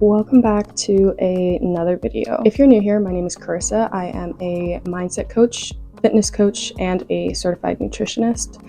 Welcome back to another video. If you're new here, my name is Carissa. I am a mindset coach, fitness coach, and a certified nutritionist.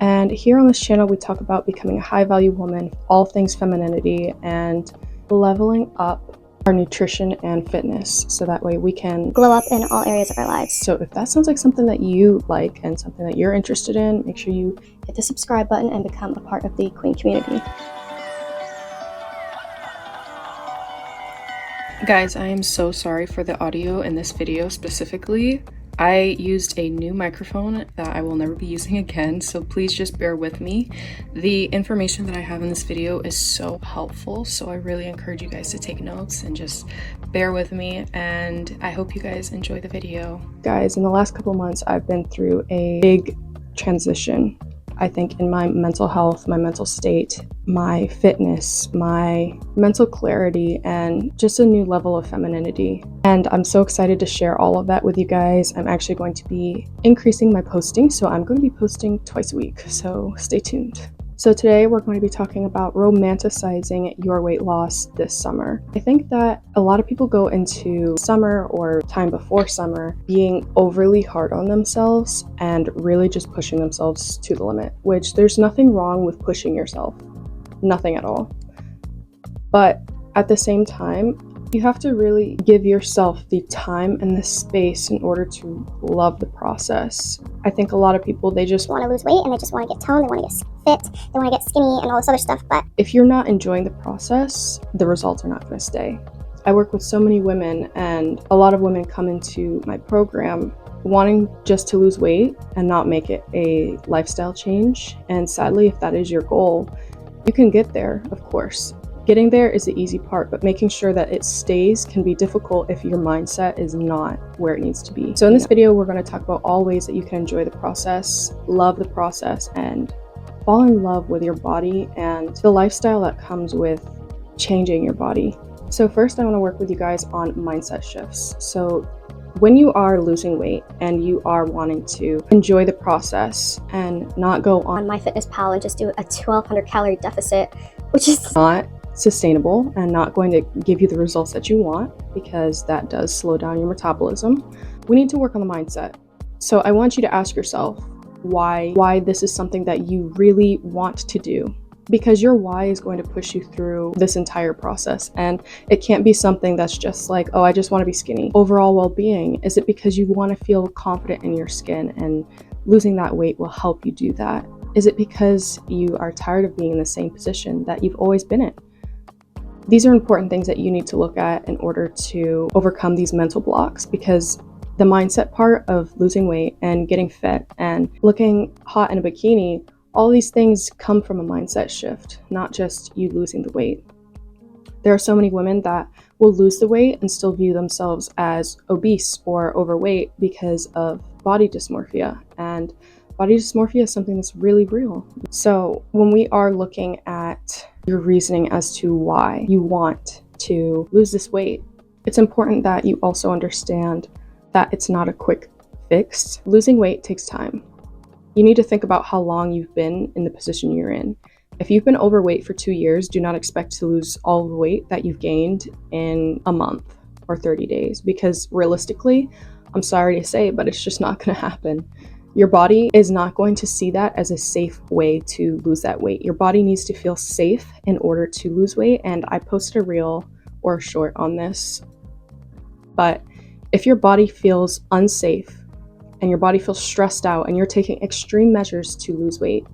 And here on this channel, we talk about becoming a high-value woman, all things femininity, and leveling up our nutrition and fitness so that way we can glow up in all areas of our lives. So if that sounds like something that you like and something that you're interested in, make sure you hit the subscribe button and become a part of the Queen community. Guys, I am so sorry for the audio in this video specifically. I used a new microphone that I will never be using again, so please just bear with me. The information that I have in this video is so helpful, so I really encourage you guys to take notes and just bear with me, and I hope you guys enjoy the video. Guys, in the last couple months, I've been through a big transition. I think in my mental health, my mental state, my fitness, my mental clarity, and just a new level of femininity. And I'm so excited to share all of that with you guys. I'm actually going to be increasing my posting, so I'm going to be posting twice a week, so stay tuned. So today we're going to be talking about romanticizing your weight loss this summer. I think that a lot of people go into summer or time before summer being overly hard on themselves and really just pushing themselves to the limit, which there's nothing wrong with pushing yourself, nothing at all. But at the same time, you have to really give yourself the time and the space in order to love the process. I think a lot of people, they just want to lose weight and they just want to get toned, they want to get fit, they want to get skinny and all this other stuff, but if you're not enjoying the process, the results are not going to stay. I work with so many women, and a lot of women come into my program wanting just to lose weight and not make it a lifestyle change. And sadly, if that is your goal, you can get there, of course. Getting there is the easy part, but making sure that it stays can be difficult if your mindset is not where it needs to be. So in this video, we're going to talk about all ways that you can enjoy the process, love the process, and fall in love with your body and the lifestyle that comes with changing your body. So first, I want to work with you guys on mindset shifts. So when you are losing weight and you are wanting to enjoy the process and not go on MyFitnessPal and just do a 1,200 calorie deficit, which is not sustainable and not going to give you the results that you want, because that does slow down your metabolism. We need to work on the mindset. So I want you to ask yourself why this is something that you really want to do, because your why is going to push you through this entire process. And it can't be something that's just like, oh, I just want to be skinny. Overall well-being, is it because you want to feel confident in your skin and losing that weight will help you do that? Is it because you are tired of being in the same position that you've always been in? These are important things that you need to look at in order to overcome these mental blocks, because the mindset part of losing weight and getting fit and looking hot in a bikini, all these things come from a mindset shift, not just you losing the weight. There are so many women that will lose the weight and still view themselves as obese or overweight because of body dysmorphia. And body dysmorphia is something that's really real. So when we are looking at your reasoning as to why you want to lose this weight, it's important that you also understand that it's not a quick fix. Losing weight takes time. You need to think about how long you've been in the position you're in. If you've been overweight for 2 years, do not expect to lose all the weight that you've gained in a month or 30 days, because realistically, I'm sorry to say, but it's just not going to happen. Your body is not going to see that as a safe way to lose that weight. Your body needs to feel safe in order to lose weight, and I posted a reel or a short on this. But if your body feels unsafe and your body feels stressed out and you're taking extreme measures to lose weight,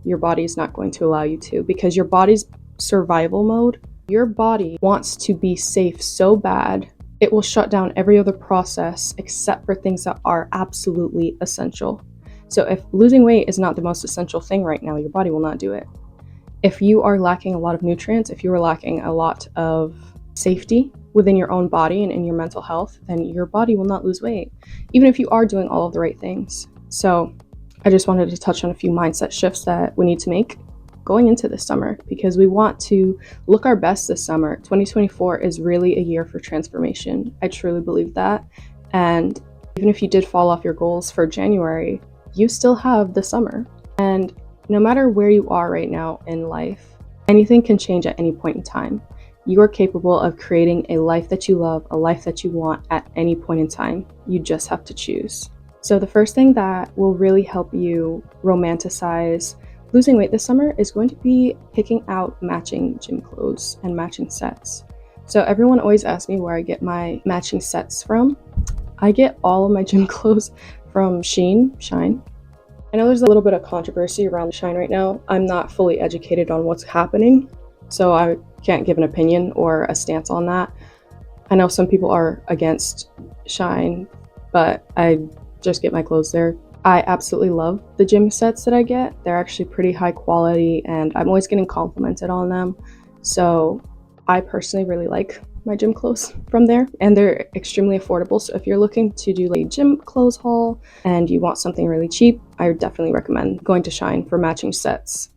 your body is not going to allow you to, because your body's survival mode, your body wants to be safe so bad, it will shut down every other process except for things that are absolutely essential. So if losing weight is not the most essential thing right now, your body will not do it. If you are lacking a lot of nutrients, if you are lacking a lot of safety within your own body and in your mental health, then your body will not lose weight, even if you are doing all of the right things. So I just wanted to touch on a few mindset shifts that we need to make going into this summer, because we want to look our best this summer. 2024 is really a year for transformation. I truly believe that. And even if you did fall off your goals for January, you still have the summer. And no matter where you are right now in life, anything can change at any point in time. You are capable of creating a life that you love, a life that you want at any point in time. You just have to choose. So the first thing that will really help you romanticize losing weight this summer is going to be picking out matching gym clothes and matching sets. So everyone always asks me where I get my matching sets from. I get all of my gym clothes from Shine. I know there's a little bit of controversy around Shine right now. I'm not fully educated on what's happening, so I can't give an opinion or a stance on that. I know some people are against Shine, but I just get my clothes there. I absolutely love the gym sets that I get. They're actually pretty high quality and I'm always getting complimented on them. So I personally really like my gym clothes from there, and they're extremely affordable. So if you're looking to do a gym clothes haul and you want something really cheap, I would definitely recommend going to Shine for matching sets.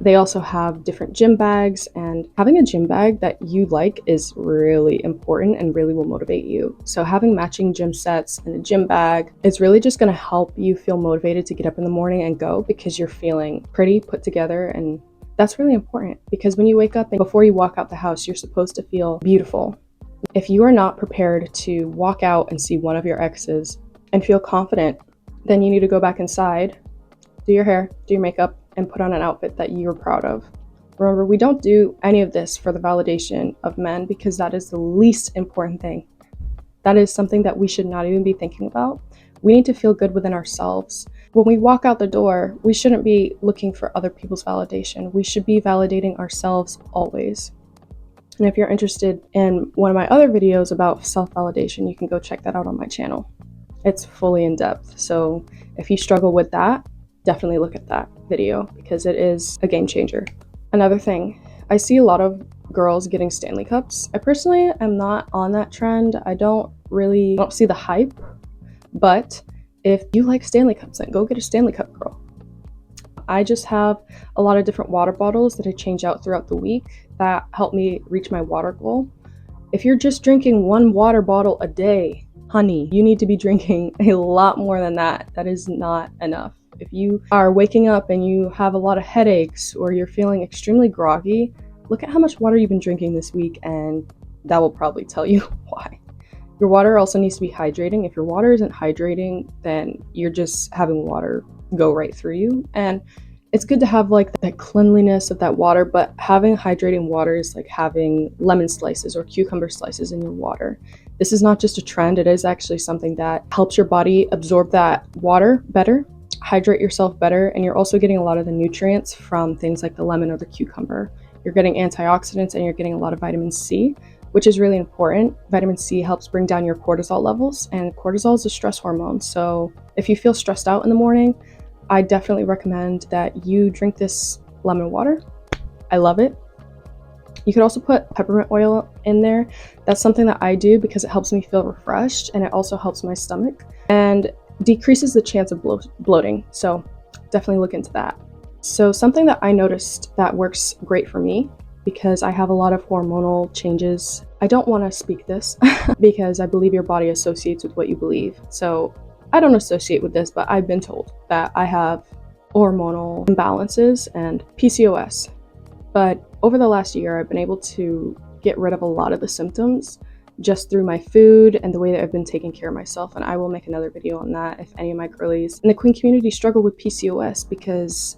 They also have different gym bags, and having a gym bag that you like is really important and really will motivate you. So having matching gym sets and a gym bag is really just going to help you feel motivated to get up in the morning and go, because you're feeling pretty put together. And that's really important, because when you wake up and before you walk out the house, you're supposed to feel beautiful. If you are not prepared to walk out and see one of your exes and feel confident, then you need to go back inside, do your hair, do your makeup, and put on an outfit that you're proud of. Remember, we don't do any of this for the validation of men, because that is the least important thing. That is something that we should not even be thinking about. We need to feel good within ourselves. When we walk out the door, we shouldn't be looking for other people's validation. We should be validating ourselves always. And if you're interested in one of my other videos about self-validation, you can go check that out on my channel. It's fully in depth. So if you struggle with that, definitely look at that video, because it is a game changer. Another thing, I see a lot of girls getting Stanley Cups. I personally am not on that trend. I don't see the hype, but if you like Stanley Cups, then go get a Stanley Cup, girl. I just have a lot of different water bottles that I change out throughout the week that help me reach my water goal. If you're just drinking one water bottle a day, honey, you need to be drinking a lot more than that. That is not enough. If you are waking up and you have a lot of headaches or you're feeling extremely groggy, look at how much water you've been drinking this week, and that will probably tell you why. Your water also needs to be hydrating. If your water isn't hydrating, then you're just having water go right through you. And it's good to have like that cleanliness of that water, but having hydrating water is like having lemon slices or cucumber slices in your water. This is not just a trend, it is actually something that helps your body absorb that water better, hydrate yourself better, and you're also getting a lot of the nutrients from things like the lemon or the cucumber. You're getting antioxidants and you're getting a lot of vitamin C, which is really important. Vitamin C helps bring down your cortisol levels, and cortisol is a stress hormone. So if you feel stressed out in the morning, I definitely recommend that you drink this lemon water. I love it. You could also put peppermint oil in there. That's something that I do because it helps me feel refreshed, and it also helps my stomach and decreases the chance of bloating. So definitely look into that. So something that I noticed that works great for me, because I have a lot of hormonal changes. I don't want to speak this because I believe your body associates with what you believe. So I don't associate with this, but I've been told that I have hormonal imbalances and PCOS. But over the last year, I've been able to get rid of a lot of the symptoms just through my food and the way that I've been taking care of myself. And I will make another video on that if any of my girlies in the queen community struggle with PCOS, because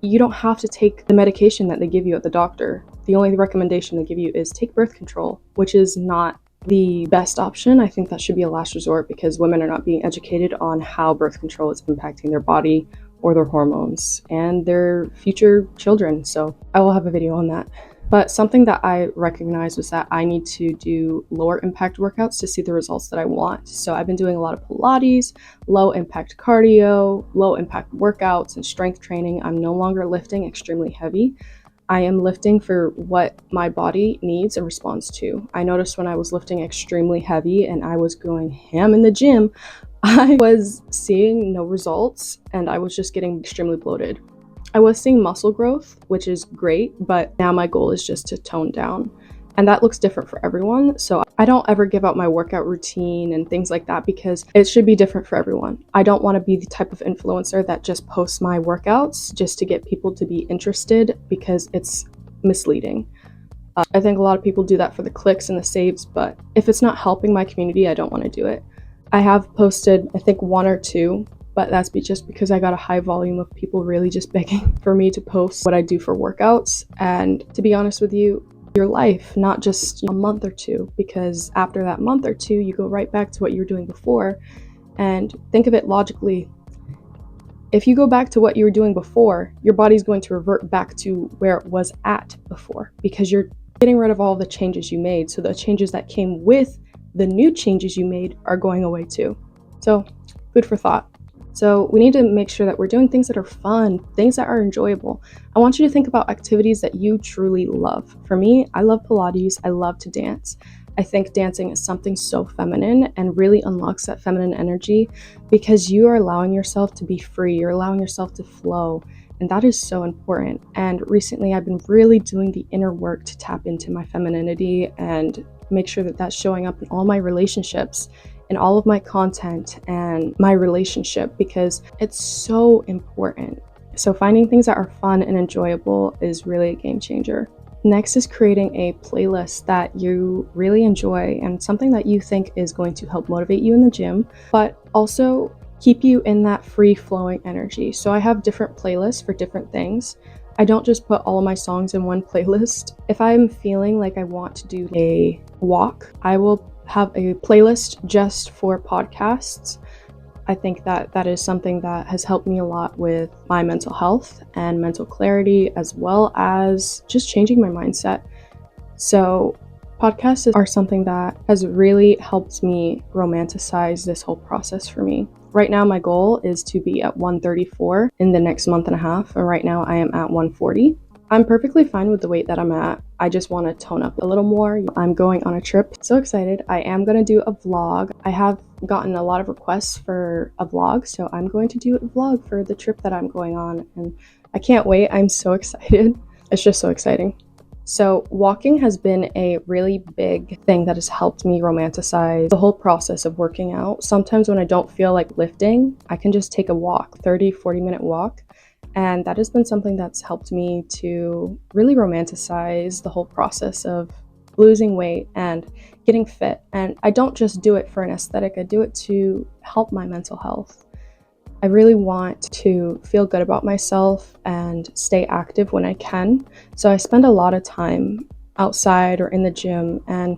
you don't have to take the medication that they give you at the doctor. The only recommendation they give you is take birth control, which is not the best option. I think that should be a last resort, because women are not being educated on how birth control is impacting their body or their hormones and their future children. So I will have a video on that. But something that I recognized was that I need to do lower impact workouts to see the results that I want. So I've been doing a lot of Pilates, low impact cardio, low impact workouts, and strength training. I'm no longer lifting extremely heavy. I am lifting for what my body needs and responds to. I noticed when I was lifting extremely heavy and I was going ham in the gym, I was seeing no results and I was just getting extremely bloated. I was seeing muscle growth, which is great, but now my goal is just to tone down. And that looks different for everyone. So I don't ever give out my workout routine and things like that, because it should be different for everyone. I don't want to be the type of influencer that just posts my workouts just to get people to be interested, because it's misleading. I think a lot of people do that for the clicks and the saves, but if it's not helping my community, I don't want to do it. I have posted, I think, 1 or 2, but that's just because I got a high volume of people really just begging for me to post what I do for workouts. And to be honest with you, your life, not just a month or 2, because after that month or 2, you go right back to what you were doing before. And think of it logically. If you go back to what you were doing before, your body's going to revert back to where it was at before, because you're getting rid of all the changes you made. So the changes that came with the new changes you made are going away too. So food for thought. So we need to make sure that we're doing things that are fun, things that are enjoyable. I want you to think about activities that you truly love. For me, I love Pilates. I love to dance. I think dancing is something so feminine and really unlocks that feminine energy because you are allowing yourself to be free. You're allowing yourself to flow. And that is so important. And recently I've been really doing the inner work to tap into my femininity and make sure that that's showing up in all my relationships, in all of my content and my relationship, because it's so important. So finding things that are fun and enjoyable is really a game changer. Next is creating a playlist that you really enjoy and something that you think is going to help motivate you in the gym, but also keep you in that free-flowing energy. So I have different playlists for different things. I don't just put all of my songs in one playlist. If I'm feeling like I want to do a walk, I will have a playlist just for podcasts. I think that that is something that has helped me a lot with my mental health and mental clarity, as well as just changing my mindset. So podcasts are something that has really helped me romanticize this whole process for me. Right now, my goal is to be at 134 in the next month and a half, and right now I am at 140. I'm perfectly fine with the weight that I'm at. I just want to tone up a little more. I'm going on a trip. So excited. I am going to do a vlog. I have gotten a lot of requests for a vlog, so I'm going to do a vlog for the trip that I'm going on, and I can't wait. I'm so excited. It's just so exciting. So walking has been a really big thing that has helped me romanticize the whole process of working out. Sometimes when I don't feel like lifting, I can just take a walk, 30-40 minute walk. And that has been something that's helped me to really romanticize the whole process of losing weight and getting fit. And I don't just do it for an aesthetic, I do it to help my mental health. I really want to feel good about myself and stay active when I can. So I spend a lot of time outside or in the gym, and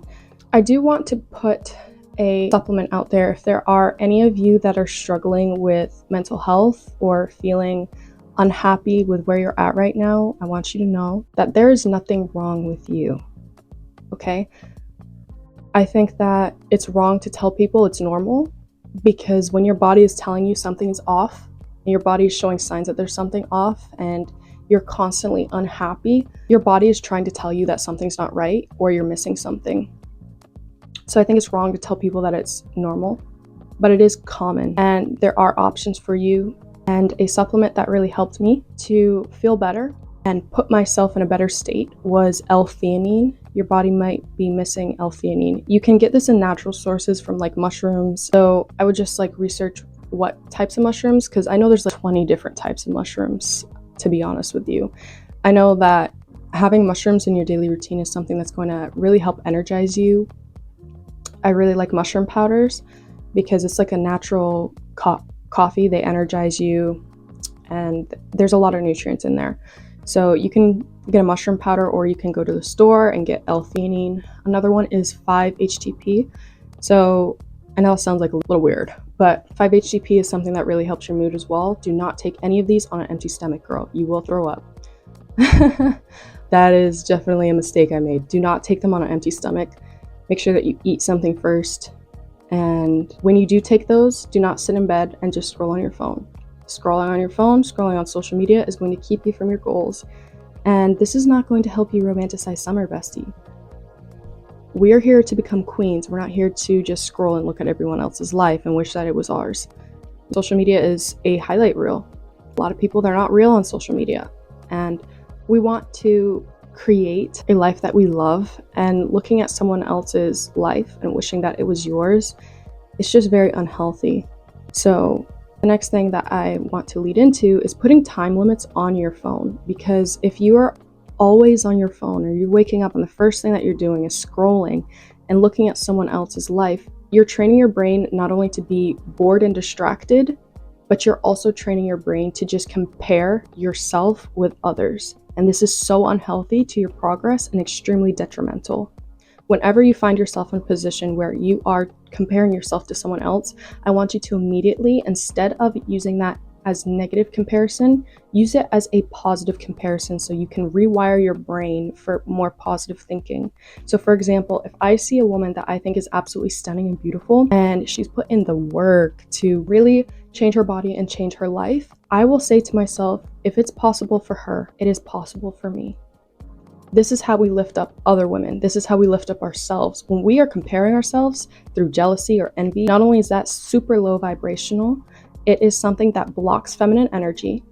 I do want to put a supplement out there. If there are any of you that are struggling with mental health or feeling unhappy with where you're at right now, I want you to know that there is nothing wrong with you, okay? I think that it's wrong to tell people it's normal, because when your body is telling you something's off, and your body is showing signs that there's something off, and you're constantly unhappy, your body is trying to tell you that something's not right or you're missing something. So I think it's wrong to tell people that it's normal, but it is common, and there are options for you. And a supplement that really helped me to feel better and put myself in a better state was L-theanine. Your body might be missing L-theanine. You can get this in natural sources from like mushrooms. So I would just like research what types of mushrooms, because I know there's like 20 different types of mushrooms, to be honest with you. I know that having mushrooms in your daily routine is something that's going to really help energize you. I really like mushroom powders because it's like a natural coffee. They energize you, and there's a lot of nutrients in there. So you can get a mushroom powder, or you can go to the store and get L-theanine. Another one is 5-HTP. So I know it sounds like a little weird, but 5-HTP is something that really helps your mood as well. Do not take any of these on an empty stomach, girl. You will throw up. That is definitely a mistake I made. Do not take them on an empty stomach. Make sure that you eat something first. And when you do take those, do not sit in bed and just scroll on your phone. Scrolling on your phone, scrolling on social media is going to keep you from your goals. And this is not going to help you romanticize summer, bestie. We are here to become queens. We're not here to just scroll and look at everyone else's life and wish that it was ours. Social media is a highlight reel. A lot of people, they're not real on social media. And we want to create a life that we love, and looking at someone else's life and wishing that it was yours, it's just very unhealthy. So the next thing that I want to lead into is putting time limits on your phone, because if you are always on your phone, or you're waking up and the first thing that you're doing is scrolling and looking at someone else's life, you're training your brain not only to be bored and distracted, but you're also training your brain to just compare yourself with others. And this is so unhealthy to your progress and extremely detrimental. Whenever you find yourself in a position where you are comparing yourself to someone else, I want you to immediately, instead of using that as negative comparison, use it as a positive comparison so you can rewire your brain for more positive thinking. So for example, if I see a woman that I think is absolutely stunning and beautiful, and she's put in the work to really change her body and change her life, I will say to myself, if it's possible for her, it is possible for me. This is how we lift up other women. This is how we lift up ourselves. When we are comparing ourselves through jealousy or envy, not only is that super low vibrational, it is something that blocks feminine energy.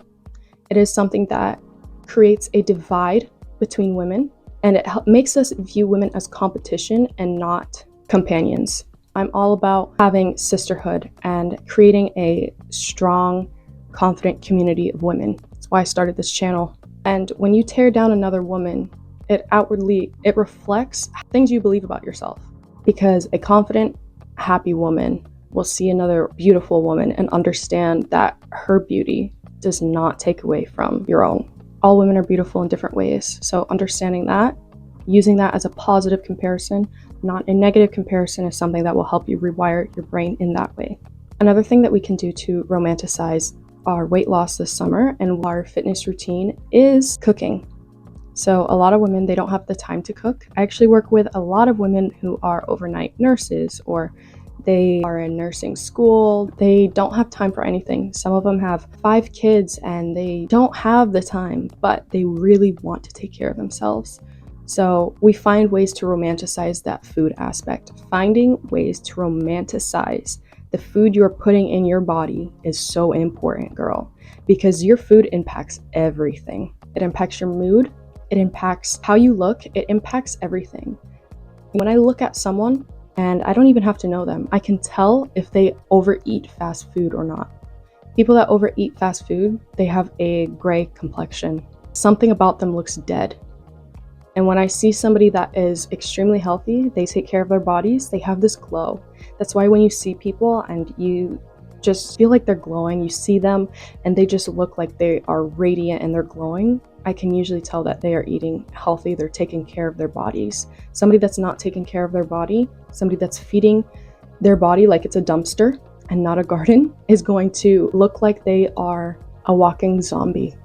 It is something that creates a divide between women, and it makes us view women as competition and not companions. I'm all about having sisterhood and creating a strong, confident community of women. That's why I started this channel. And when you tear down another woman, it reflects things you believe about yourself. Because a confident, happy woman will see another beautiful woman and understand that her beauty does not take away from your own. All women are beautiful in different ways. So understanding that, using that as a positive comparison, not a negative comparison, is something that will help you rewire your brain in that way. Another thing that we can do to romanticize our weight loss this summer and our fitness routine is cooking. So a lot of women, they don't have the time to cook. I actually work with a lot of women who are overnight nurses, or they are in nursing school. They don't have time for anything. Some of them have 5 kids and they don't have the time, but they really want to take care of themselves. So we find ways to romanticize that food aspect. Finding ways to romanticize the food you're putting in your body is so important, girl, because your food impacts everything. It impacts your mood. It impacts how you look. It impacts everything. When I look at someone, and I don't even have to know them, I can tell if they overeat fast food or not. People that overeat fast food, they have a gray complexion. Something about them looks dead. And when I see somebody that is extremely healthy, they take care of their bodies, they have this glow. That's why when you see people and you just feel like they're glowing, you see them and they just look like they are radiant and they're glowing, I can usually tell that they are eating healthy, they're taking care of their bodies. Somebody that's not taking care of their body, somebody that's feeding their body like it's a dumpster and not a garden, is going to look like they are a walking zombie.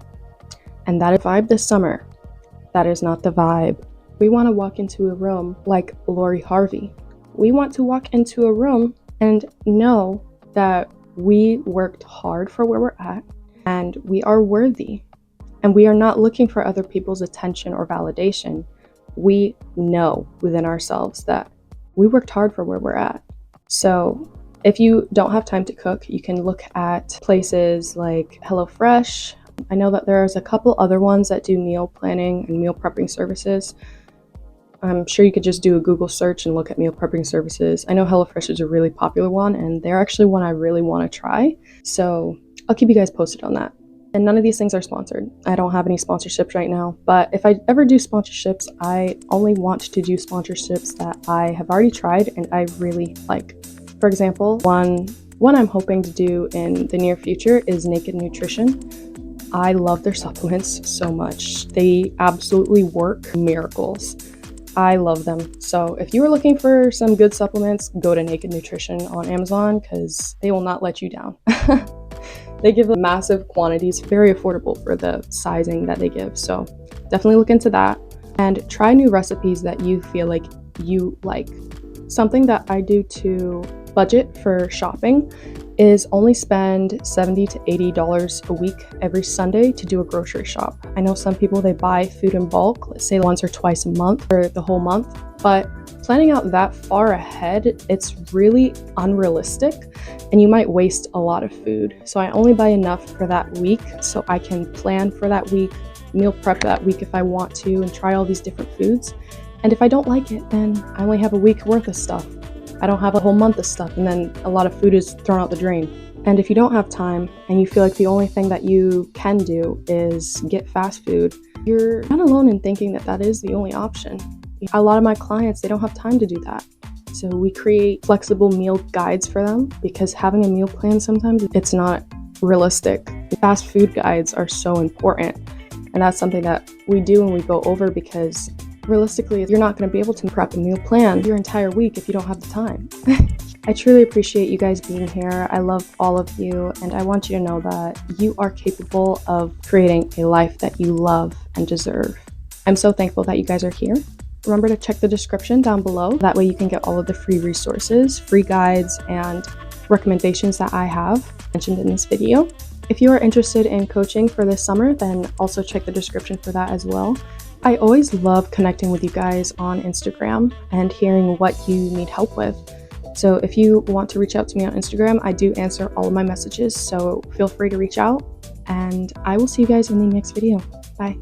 And that vibe this summer, that is not the vibe. We want to walk into a room like Lori Harvey. We want to walk into a room and know that we worked hard for where we're at and we are worthy. And we are not looking for other people's attention or validation. We know within ourselves that we worked hard for where we're at. So if you don't have time to cook, you can look at places like HelloFresh. I know that there's a couple other ones that do meal planning and meal prepping services. I'm sure you could just do a Google search and look at meal prepping services. I know HelloFresh is a really popular one, and they're actually one I really want to try. So I'll keep you guys posted on that. And none of these things are sponsored. I don't have any sponsorships right now, but if I ever do sponsorships, I only want to do sponsorships that I have already tried and I really like. For example, one I'm hoping to do in the near future is Naked Nutrition. I love their supplements so much. They absolutely work miracles. I love them. So if you are looking for some good supplements, go to Naked Nutrition on Amazon because they will not let you down. They give massive quantities, very affordable for the sizing that they give. So definitely look into that and try new recipes that you feel like you like. Something that I do to budget for shopping is only spend $70 to $80 a week every Sunday to do a grocery shop. I know some people, they buy food in bulk, let's say once or twice a month or the whole month, but planning out that far ahead, it's really unrealistic and you might waste a lot of food. So I only buy enough for that week so I can plan for that week, meal prep that week if I want to, and try all these different foods. And if I don't like it, then I only have a week worth of stuff. I don't have a whole month of stuff, and then a lot of food is thrown out the drain. And if you don't have time and you feel like the only thing that you can do is get fast food, You're not alone in thinking that that is the only option. A lot of my clients, they don't have time to do that. So we create flexible meal guides for them because having a meal plan sometimes it's not realistic. Fast food guides are so important. And that's something that we do and we go over because realistically, you're not going to be able to prep a meal plan your entire week if you don't have the time. I truly appreciate you guys being here. I love all of you, and I want you to know that you are capable of creating a life that you love and deserve. I'm so thankful that you guys are here. Remember to check the description down below. That way you can get all of the free resources, free guides, and recommendations that I have mentioned in this video. If you are interested in coaching for this summer, then also check the description for that as well. I always love connecting with you guys on Instagram and hearing what you need help with. So if you want to reach out to me on Instagram, I do answer all of my messages, so feel free to reach out, and I will see you guys in the next video. Bye.